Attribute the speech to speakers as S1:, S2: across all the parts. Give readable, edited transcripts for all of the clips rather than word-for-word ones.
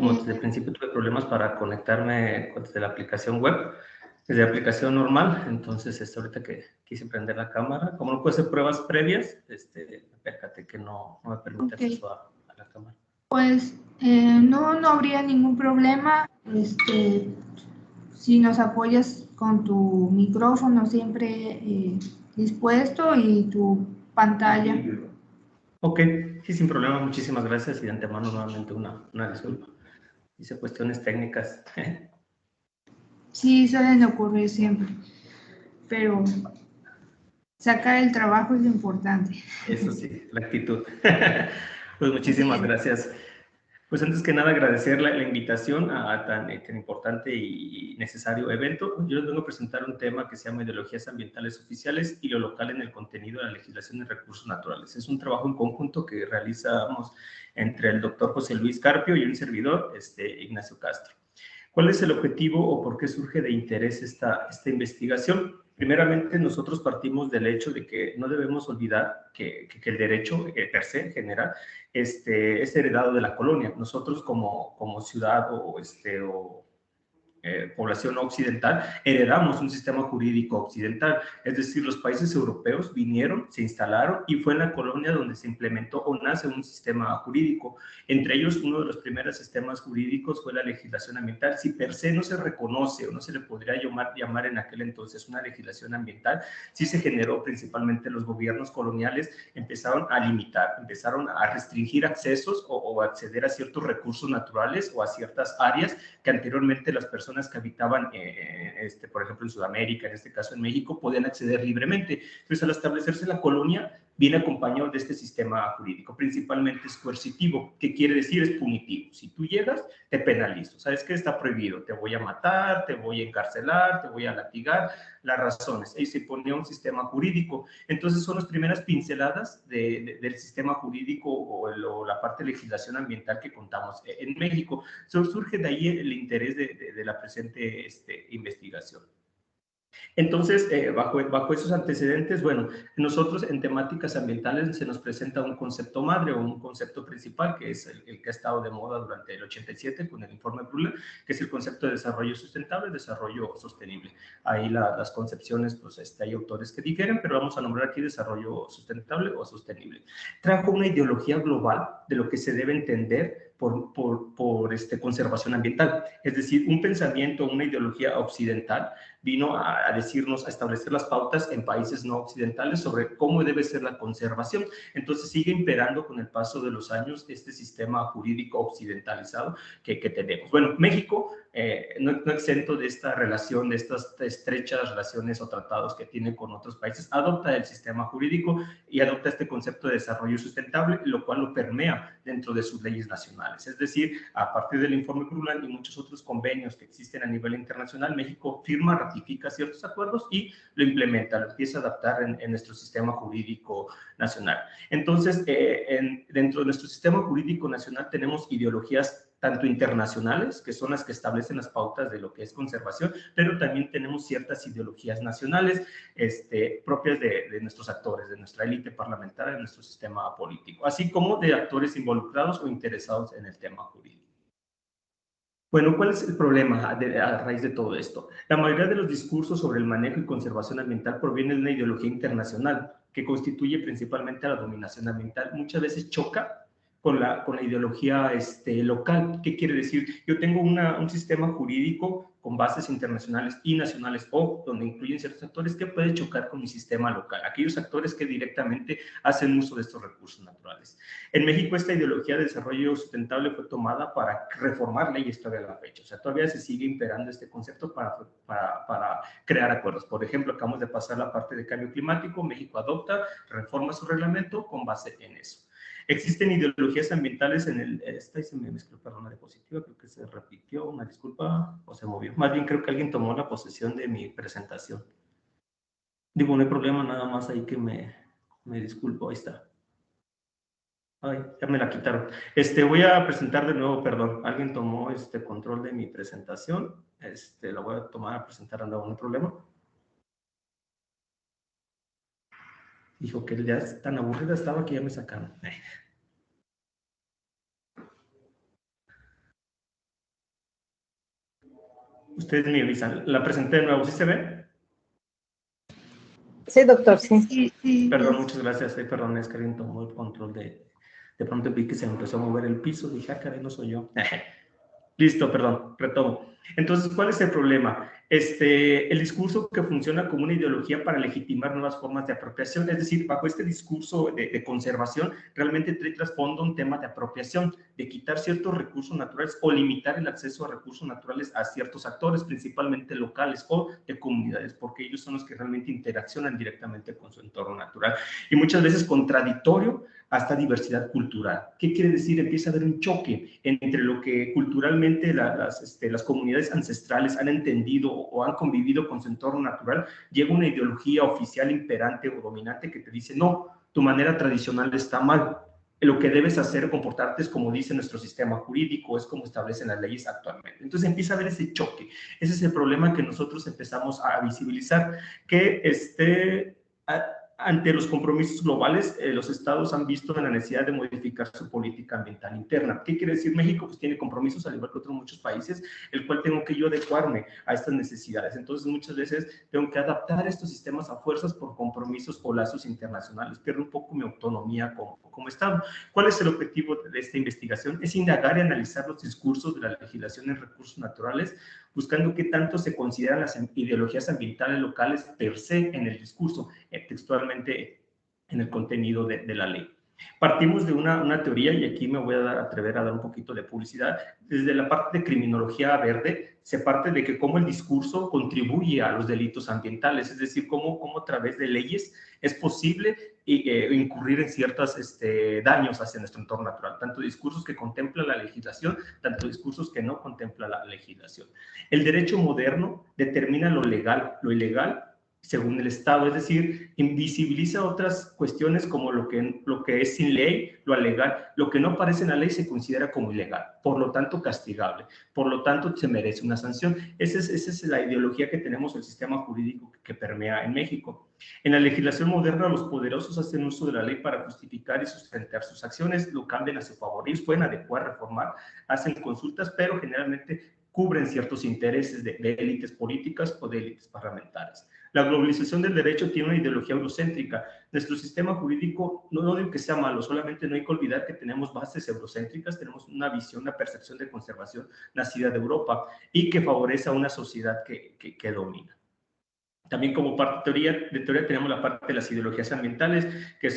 S1: como desde el principio tuve problemas para conectarme desde la aplicación web, desde la aplicación normal, entonces ahorita que quise prender la cámara, como no pude hacer pruebas previas, me percaté que no me permite acceso a la cámara.
S2: Pues no habría ningún problema. Si nos apoyas con tu micrófono siempre dispuesto y tu pantalla.
S1: Ok, sí, sin problema, muchísimas gracias y de antemano nuevamente una disculpa. Hice cuestiones técnicas.
S2: Sí, suelen ocurrir siempre, pero sacar el trabajo es lo importante.
S1: Eso sí, la actitud. Pues muchísimas gracias. Pues antes que nada agradecer la invitación a tan importante y necesario evento. Yo les vengo a presentar un tema que se llama Ideologías Ambientales Oficiales y lo local en el contenido de la legislación de recursos naturales. Es un trabajo en conjunto que realizamos entre el doctor José Luis Carpio y un servidor, Ignacio Castro. ¿Cuál es el objetivo o por qué surge de interés esta investigación? Primeramente, nosotros partimos del hecho de que no debemos olvidar que el derecho per se, en general, es heredado de la colonia. Nosotros como ciudad o población occidental, heredamos un sistema jurídico occidental, es decir, los países europeos vinieron, se instalaron y fue en la colonia donde se implementó o nace un sistema jurídico. Entre ellos, uno de los primeros sistemas jurídicos fue la legislación ambiental. Si per se no se reconoce o no se le podría llamar en aquel entonces una legislación ambiental, sí se generó principalmente los gobiernos coloniales, empezaron a limitar, empezaron a restringir accesos o acceder a ciertos recursos naturales o a ciertas áreas que anteriormente las personas que habitaban, por ejemplo, en Sudamérica, en este caso en México, podían acceder libremente. Entonces, al establecerse la colonia, viene acompañado de este sistema jurídico, principalmente es coercitivo. ¿Qué quiere decir? Es punitivo. Si tú llegas, te penalizo. ¿Sabes qué? Está prohibido. Te voy a matar, te voy a encarcelar, te voy a latigar. Las razones. Ahí se ponía un sistema jurídico. Entonces, son las primeras pinceladas del sistema jurídico o la parte de legislación ambiental que contamos en México. Surge de ahí el interés de la presente investigación. Entonces, bajo esos antecedentes, bueno, nosotros en temáticas ambientales se nos presenta un concepto madre o un concepto principal, que es el que ha estado de moda durante el 87 con el informe Brundtland, que es el concepto de desarrollo sustentable, desarrollo sostenible. Ahí las concepciones, pues hay autores que difieren, pero vamos a nombrar aquí desarrollo sustentable o sostenible. Trajo una ideología global de lo que se debe entender por conservación ambiental, es decir, un pensamiento, una ideología occidental vino a decirnos, a establecer las pautas en países no occidentales sobre cómo debe ser la conservación. Entonces sigue imperando con el paso de los años este sistema jurídico occidentalizado que tenemos. Bueno, México, no exento de esta relación, de estas estrechas relaciones o tratados que tiene con otros países, adopta el sistema jurídico y adopta este concepto de desarrollo sustentable, lo cual lo permea dentro de sus leyes nacionales. Es decir, a partir del informe Brundtland y muchos otros convenios que existen a nivel internacional, México firma, ratifica ciertos acuerdos y lo implementa, lo empieza a adaptar en nuestro sistema jurídico nacional. Entonces, dentro de nuestro sistema jurídico nacional tenemos ideologías tanto internacionales, que son las que establecen las pautas de lo que es conservación, pero también tenemos ciertas ideologías nacionales propias de nuestros actores, de nuestra élite parlamentaria, de nuestro sistema político, así como de actores involucrados o interesados en el tema jurídico. Bueno, ¿cuál es el problema a raíz de todo esto? La mayoría de los discursos sobre el manejo y conservación ambiental provienen de una ideología internacional que constituye principalmente a la dominación ambiental. Muchas veces choca con la ideología local. ¿Qué quiere decir? Yo tengo un sistema jurídico con bases internacionales y nacionales o donde incluyen ciertos actores que puede chocar con mi sistema local, aquellos actores que directamente hacen uso de estos recursos naturales. En México esta ideología de desarrollo sustentable fue tomada para reformar leyes todavía a la fecha, o sea, todavía se sigue imperando este concepto para crear acuerdos. Por ejemplo, acabamos de pasar la parte de cambio climático, México adopta, reforma su reglamento con base en eso. Existen ideologías ambientales en esta y se me mezcló, perdón, la diapositiva, creo que se repitió, una disculpa, o se movió. Más bien creo que alguien tomó la posesión de mi presentación. Digo, no hay problema, nada más ahí que me disculpo, ahí está. Ay, ya me la quitaron. Voy a presentar de nuevo, perdón, alguien tomó control de mi presentación, la voy a tomar a presentar, no hay problema. Dijo que ya tan aburrida estaba que ya me sacaron. Ustedes me avisan. La presenté de nuevo, ¿sí se ve?
S3: Sí, doctor, sí.
S2: Sí,
S1: Perdón, muchas gracias. Perdón, es que alguien tomó el control de pronto vi que se empezó a mover el piso. Dije, caray, no soy yo. Listo, perdón, retomo. Entonces, ¿cuál es el problema? El discurso que funciona como una ideología para legitimar nuevas formas de apropiación, es decir, bajo este discurso de conservación, realmente trae trasfondo un tema de apropiación, de quitar ciertos recursos naturales o limitar el acceso a recursos naturales a ciertos actores, principalmente locales o de comunidades, porque ellos son los que realmente interaccionan directamente con su entorno natural. Y muchas veces contradictorio hasta diversidad cultural. ¿Qué quiere decir? Empieza a haber un choque entre lo que culturalmente las comunidades ancestrales han entendido o han convivido con su entorno natural. Llega una ideología oficial imperante o dominante que te dice, no, tu manera tradicional está mal. Lo que debes hacer o comportarte es como dice nuestro sistema jurídico, es como establecen las leyes actualmente. Entonces empieza a haber ese choque. Ese es el problema que nosotros empezamos a visibilizar, que ante los compromisos globales, los estados han visto la necesidad de modificar su política ambiental interna. ¿Qué quiere decir México? Pues tiene compromisos, al igual que otros muchos países, el cual tengo que yo adecuarme a estas necesidades. Entonces, muchas veces tengo que adaptar estos sistemas a fuerzas por compromisos o lazos internacionales. Pierdo un poco mi autonomía como Estado. ¿Cuál es el objetivo de esta investigación? Es indagar y analizar los discursos de la legislación en recursos naturales, buscando qué tanto se consideran las ideologías ambientales locales per se en el discurso, textualmente en el contenido de la ley. Partimos de una teoría, y aquí me voy a atrever a dar un poquito de publicidad. Desde la parte de criminología verde, se parte de que cómo el discurso contribuye a los delitos ambientales, es decir, cómo a través de leyes es posible incurrir en ciertos daños hacia nuestro entorno natural, tanto discursos que contempla la legislación, tanto discursos que no contempla la legislación. El derecho moderno determina lo legal, lo ilegal, según el Estado, es decir, invisibiliza otras cuestiones como lo que es sin ley, lo alegal, lo que no aparece en la ley se considera como ilegal, por lo tanto castigable, por lo tanto se merece una sanción. Esa es la ideología que tenemos, el sistema jurídico que permea en México. En la legislación moderna, los poderosos hacen uso de la ley para justificar y sustentar sus acciones, lo cambian a su favor, ellos pueden adecuar, reformar, hacen consultas, pero generalmente cubren ciertos intereses de élites políticas o de élites parlamentarias. La globalización del derecho tiene una ideología eurocéntrica. Nuestro sistema jurídico, no digo que sea malo, solamente no hay que olvidar que tenemos bases eurocéntricas, tenemos una visión, una percepción de conservación nacida de Europa y que favorece a una sociedad que domina. También como parte de teoría tenemos la parte de las ideologías ambientales, que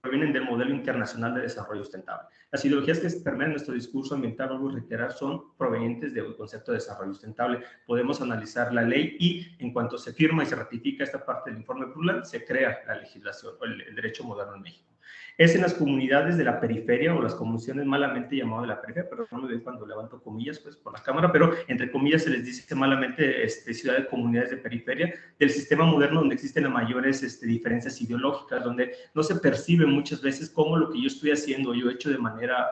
S1: provienen del modelo internacional de desarrollo sustentable. Las ideologías que permean nuestro discurso ambiental, vuelvo a reiterar, son provenientes del concepto de desarrollo sustentable. Podemos analizar la ley y en cuanto se firma y se ratifica esta parte del informe Brundtland, se crea la legislación o el derecho moderno en México. Es en las comunidades de la periferia o las comunidades malamente llamadas de la periferia, pero no me ven cuando levanto comillas pues por la cámara, pero entre comillas se les dice malamente ciudades, comunidades de periferia del sistema moderno donde existen las mayores diferencias ideológicas, donde no se percibe muchas veces cómo lo que yo estoy haciendo, yo he hecho de manera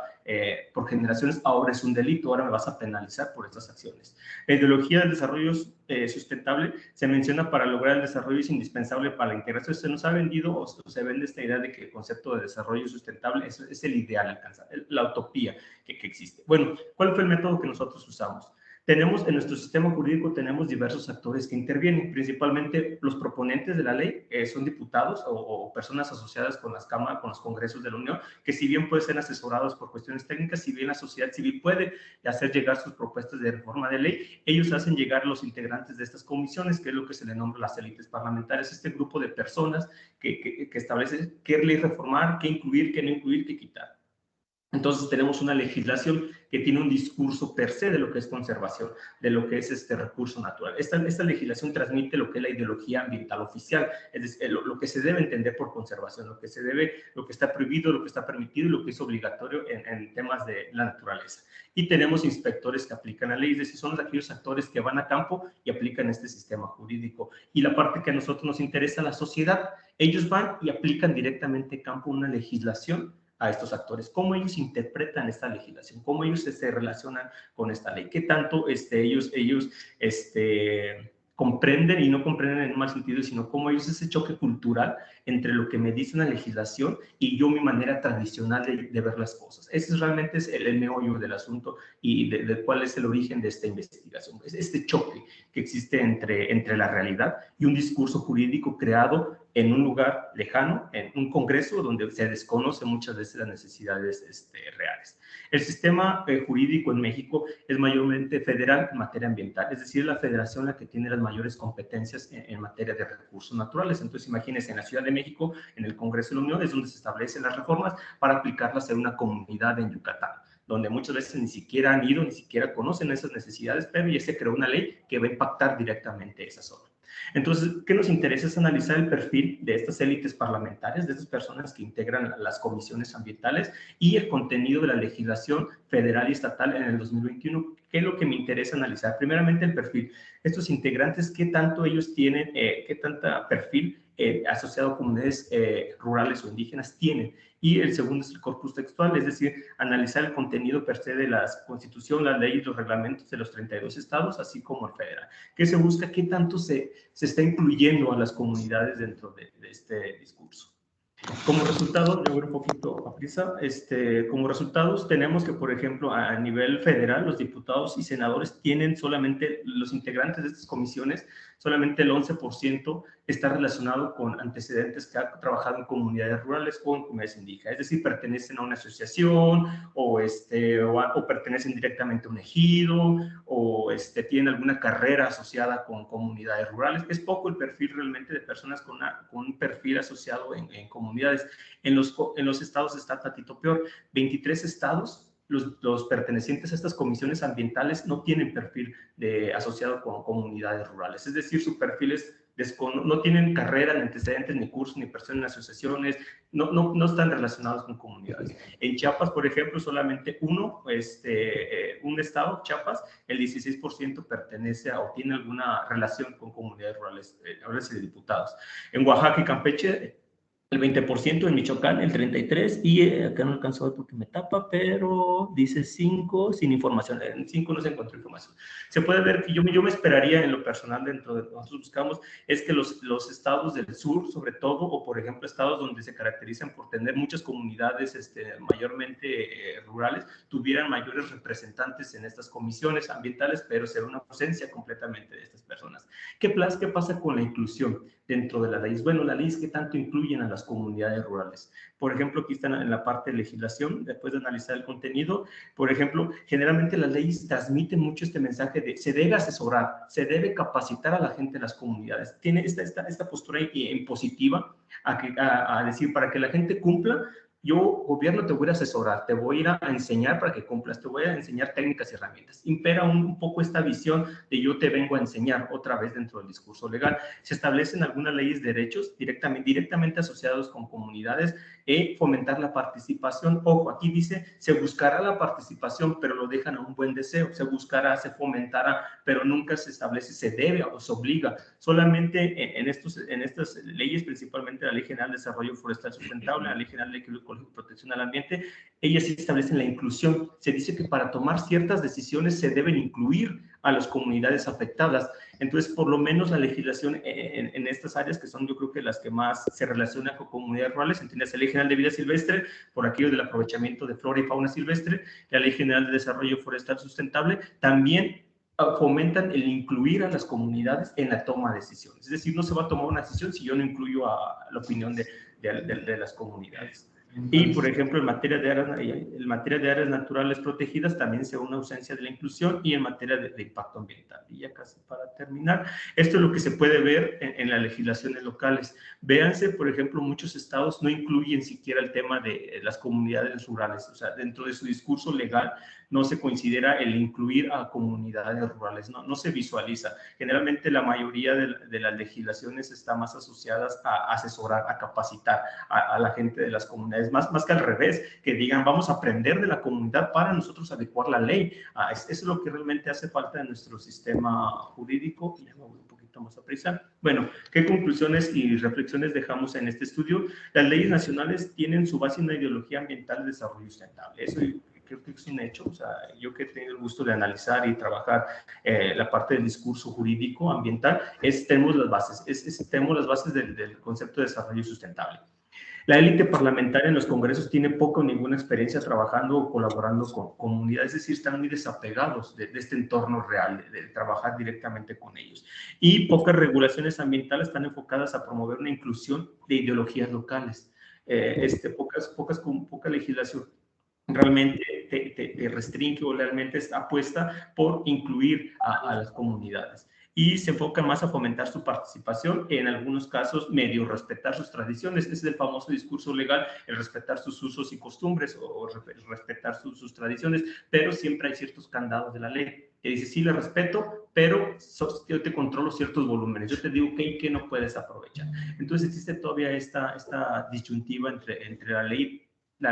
S1: por generaciones, ahora es un delito, ahora me vas a penalizar por estas acciones. La ideología del desarrollo sustentable se menciona para lograr el desarrollo es indispensable para la integración. Se nos ha vendido o se vende esta idea de que el concepto de desarrollo sustentable es el ideal alcanzar, la utopía que existe. Bueno, ¿cuál fue el método que nosotros usamos? En nuestro sistema jurídico tenemos diversos actores que intervienen, principalmente los proponentes de la ley, son diputados o personas asociadas con las cámaras, con los congresos de la Unión, que si bien pueden ser asesorados por cuestiones técnicas, si bien la sociedad civil puede hacer llegar sus propuestas de reforma de ley, ellos hacen llegar los integrantes de estas comisiones, que es lo que se le nombra las élites parlamentarias, este grupo de personas que establece qué ley reformar, qué incluir, qué no incluir, qué quitar. Entonces tenemos una legislación que tiene un discurso per se de lo que es conservación, de lo que es este recurso natural. Esta legislación transmite lo que es la ideología ambiental oficial, es decir, lo que se debe entender por conservación, lo que está prohibido, lo que está permitido y lo que es obligatorio en temas de la naturaleza. Y tenemos inspectores que aplican la ley, es decir, son aquellos actores que van a campo y aplican este sistema jurídico. Y la parte que a nosotros nos interesa, la sociedad, ellos van y aplican directamente a campo una legislación a estos actores, cómo ellos interpretan esta legislación, cómo ellos se relacionan con esta ley, qué tanto ellos comprenden, y no comprenden en un mal sentido, sino cómo ellos ese choque cultural entre lo que me dice una legislación y yo mi manera tradicional de ver las cosas. Ese realmente es el meollo del asunto y de cuál es el origen de esta investigación. Es este choque que existe entre la realidad y un discurso jurídico creado en un lugar lejano, en un congreso donde se desconoce muchas veces las necesidades reales. El sistema jurídico en México es mayormente federal en materia ambiental, es decir, la federación la que tiene las mayores competencias en materia de recursos naturales. Entonces, imagínense, en la Ciudad de México, en el Congreso de la Unión, es donde se establecen las reformas para aplicarlas en una comunidad en Yucatán, donde muchas veces ni siquiera han ido, ni siquiera conocen esas necesidades, pero ya se creó una ley que va a impactar directamente esa zona. Entonces, ¿qué nos interesa? Es analizar el perfil de estas élites parlamentarias, de estas personas que integran las comisiones ambientales y el contenido de la legislación federal y estatal en el 2021. ¿Qué es lo que me interesa analizar? Primeramente, el perfil. Estos integrantes, ¿qué tanto ellos tienen, qué tanta perfil asociado a comunidades rurales o indígenas tienen? Y el segundo es el corpus textual, es decir, analizar el contenido per se de la Constitución, las leyes, los reglamentos de los 32 estados, así como el federal. ¿Qué se busca? ¿Qué tanto se está incluyendo a las comunidades dentro de este discurso? Como resultado, yo voy un poquito a prisa, como resultados tenemos que, por ejemplo, a nivel federal, los diputados y senadores tienen solamente, los integrantes de estas comisiones, solamente el 11% está relacionado con antecedentes que han trabajado en comunidades rurales o en comunidades indígenas, es decir, pertenecen a una asociación o pertenecen directamente a un ejido o tienen alguna carrera asociada con comunidades rurales. Es poco el perfil realmente de personas con un perfil asociado en comunidades. En los estados está tantito peor. 23 estados, los pertenecientes a estas comisiones ambientales no tienen perfil asociado con comunidades rurales. Es decir, su perfil no tienen carrera, ni antecedentes, ni cursos, ni personas en asociaciones, no están relacionados con comunidades. En Chiapas, por ejemplo, solamente un estado, Chiapas, el 16% pertenece o tiene alguna relación con comunidades rurales, y de diputados. En Oaxaca y Campeche, el 20%, en Michoacán el 33%, y acá no alcanzó a ver porque me tapa, pero dice 5 sin información. En 5 no se encontró información. Se puede ver que yo me esperaría en lo personal, dentro de lo que nosotros buscamos, es que los estados del sur, sobre todo, o por ejemplo estados donde se caracterizan por tener muchas comunidades mayormente rurales, tuvieran mayores representantes en estas comisiones ambientales, pero será una ausencia completamente de estas personas. ¿Qué pasa con la inclusión dentro de la ley? Bueno, la ley es que tanto incluyen a las comunidades rurales. Por ejemplo, aquí están en la parte de legislación, después de analizar el contenido. Por ejemplo, generalmente las leyes transmiten mucho este mensaje de se debe asesorar, se debe capacitar a la gente de las comunidades. Tiene esta postura impositiva a decir, para que la gente cumpla, yo, gobierno, te voy a asesorar, te voy a ir a enseñar para que cumplas, te voy a enseñar técnicas y herramientas. Impera un poco esta visión de yo te vengo a enseñar otra vez dentro del discurso legal. Se establecen algunas leyes de derechos directamente asociados con comunidades y fomentar la participación. Ojo, aquí dice, se buscará la participación, pero lo dejan a un buen deseo. Se buscará, se fomentará, pero nunca se establece, se debe o se obliga. Solamente en estas leyes, principalmente la Ley General de Desarrollo Forestal Sustentable, la Ley General de Equilibrio y Protección al Ambiente, ellas sí establecen la inclusión. Se dice que para tomar ciertas decisiones se deben incluir a las comunidades afectadas. Entonces, por lo menos la legislación en estas áreas, que son yo creo que las que más se relacionan con comunidades rurales, entiendes, la Ley General de Vida Silvestre, por aquello del aprovechamiento de flora y fauna silvestre, la Ley General de Desarrollo Forestal Sustentable, también fomentan el incluir a las comunidades en la toma de decisiones. Es decir, no se va a tomar una decisión si yo no incluyo a la opinión de las comunidades. Y, por ejemplo, en materia de áreas naturales protegidas también se ve una ausencia de la inclusión, y en materia de impacto ambiental. Y ya casi para terminar, esto es lo que se puede ver en las legislaciones locales. Véanse, por ejemplo, muchos estados no incluyen siquiera el tema de las comunidades rurales. O sea, dentro de su discurso legal no se considera el incluir a comunidades rurales, no se visualiza. Generalmente la mayoría de las legislaciones están más asociadas a asesorar, a capacitar a la gente de las comunidades, más que al revés, que digan vamos a aprender de la comunidad para nosotros adecuar la ley. Eso es lo que realmente hace falta en nuestro sistema jurídico. Y ya me voy un poquito más a prisa. Bueno, ¿qué conclusiones y reflexiones dejamos en este estudio? Las leyes nacionales tienen su base en una ideología ambiental de desarrollo sustentable. Eso creo que es un hecho. O sea, yo que he tenido el gusto de analizar y trabajar la parte del discurso jurídico ambiental, tenemos las bases, tenemos las bases del concepto de desarrollo sustentable. La élite parlamentaria en los congresos tiene poca o ninguna experiencia trabajando o colaborando con comunidades, es decir, están muy desapegados de este entorno real, de trabajar directamente con ellos. Y pocas regulaciones ambientales están enfocadas a promover una inclusión de ideologías locales. Poca legislación realmente te restringe o realmente está apuesta por incluir a las comunidades. Y se enfoca más a fomentar su participación, en algunos casos medio respetar sus tradiciones. Ese es el famoso discurso legal, el respetar sus usos y costumbres o respetar sus tradiciones, pero siempre hay ciertos candados de la ley que dice, sí, le respeto, pero yo te controlo ciertos volúmenes, yo te digo qué y qué no puedes aprovechar. Entonces existe todavía esta disyuntiva entre la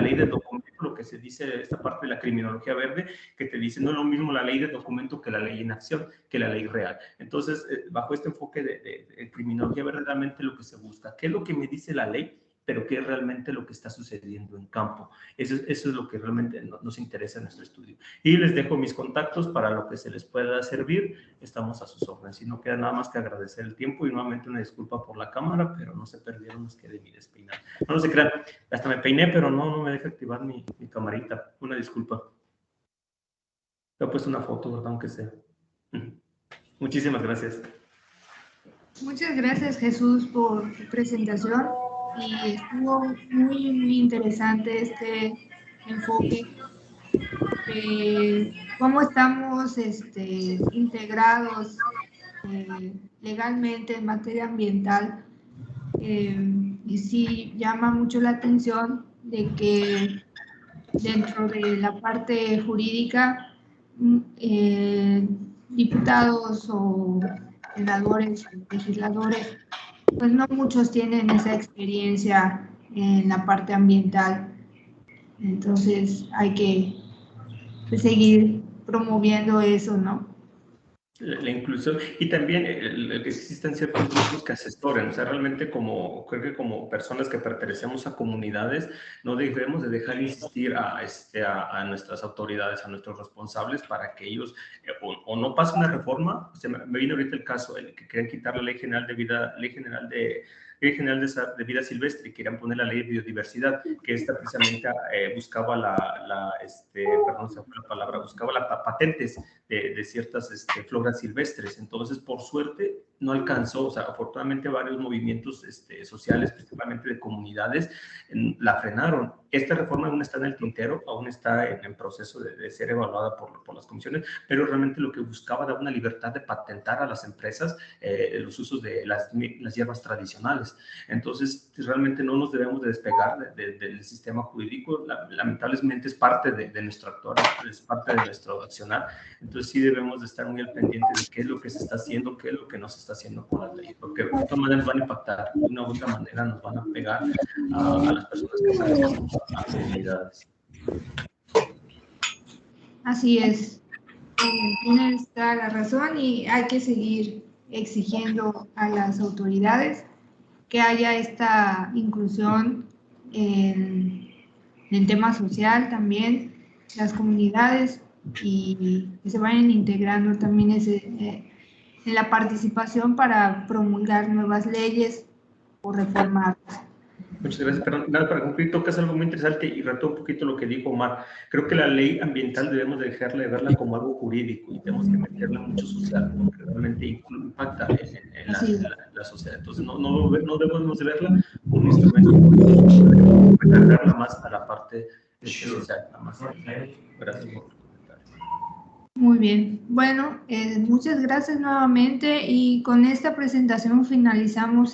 S1: ley de documento, lo que se dice, esta parte de la criminología verde, que te dice, no es lo mismo la ley de documento que la ley en acción, que la ley real. Entonces, bajo este enfoque de criminología verde, realmente lo que se busca, ¿qué es lo que me dice la ley? Pero qué es realmente lo que está sucediendo en campo. Eso es lo que realmente nos interesa en nuestro estudio. Y les dejo mis contactos para lo que se les pueda servir. Estamos a sus órdenes. Y no queda nada más que agradecer el tiempo y nuevamente una disculpa por la cámara, pero no se perdieron los que de mi despeinado. No se crean, hasta me peiné, pero no me deja activar mi camarita. Una disculpa. Le he puesto una foto, ¿verdad? Aunque sea. Muchísimas gracias.
S2: Muchas gracias, Jesús, por tu presentación, y estuvo muy interesante este enfoque de cómo estamos integrados legalmente en materia ambiental. Y sí llama mucho la atención de que dentro de la parte jurídica, diputados o senadores, legisladores, pues no muchos tienen esa experiencia en la parte ambiental. Entonces hay que seguir promoviendo eso, ¿no?
S1: La inclusión, y también el que existen ciertos grupos que asesoren. O sea, realmente creo que como personas que pertenecemos a comunidades, no debemos de dejar de insistir a nuestras autoridades, a nuestros responsables, para que ellos o no pasen una reforma. O sea, me vino ahorita el caso, el que querían quitar la Ley General de Vida Silvestre, y querían poner la Ley de Biodiversidad, que esta precisamente buscaba buscaba patentes de ciertas floras silvestres. Entonces, por suerte, no alcanzó. O sea, afortunadamente varios movimientos sociales, principalmente de comunidades, la frenaron. Esta reforma aún está en el tintero, aún está en proceso de ser evaluada por las comisiones, pero realmente lo que buscaba era una libertad de patentar a las empresas los usos de las hierbas tradicionales. Entonces, realmente no nos debemos de despegar del sistema jurídico. Lamentablemente es parte de nuestro actuar, es parte de nuestro accionar. Entonces sí debemos de estar muy al pendiente de qué es lo que se está haciendo, qué es lo que no se está haciendo con las leyes, porque de todas maneras van a impactar, de una u otra manera nos van a pegar a las personas que pertenecen a comunidades.
S2: Así es, tienes toda la razón, y hay que seguir exigiendo a las autoridades que haya esta inclusión en el tema social también, las comunidades, y que se vayan integrando también en la participación para promulgar nuevas leyes o reformarlas.
S1: Muchas gracias. Perdón, nada, para concluir, tocas algo muy interesante y reto un poquito lo que dijo Omar. Creo que la ley ambiental debemos dejarla de verla como algo jurídico y tenemos que meterle mucho social, porque realmente impacta en la sociedad. Entonces, no debemos de verla como un instrumento político, debemos recargarla más a la parte social. Nada más. Gracias por tu comentario.
S2: Muy bien. Bueno, muchas gracias nuevamente, y con esta presentación finalizamos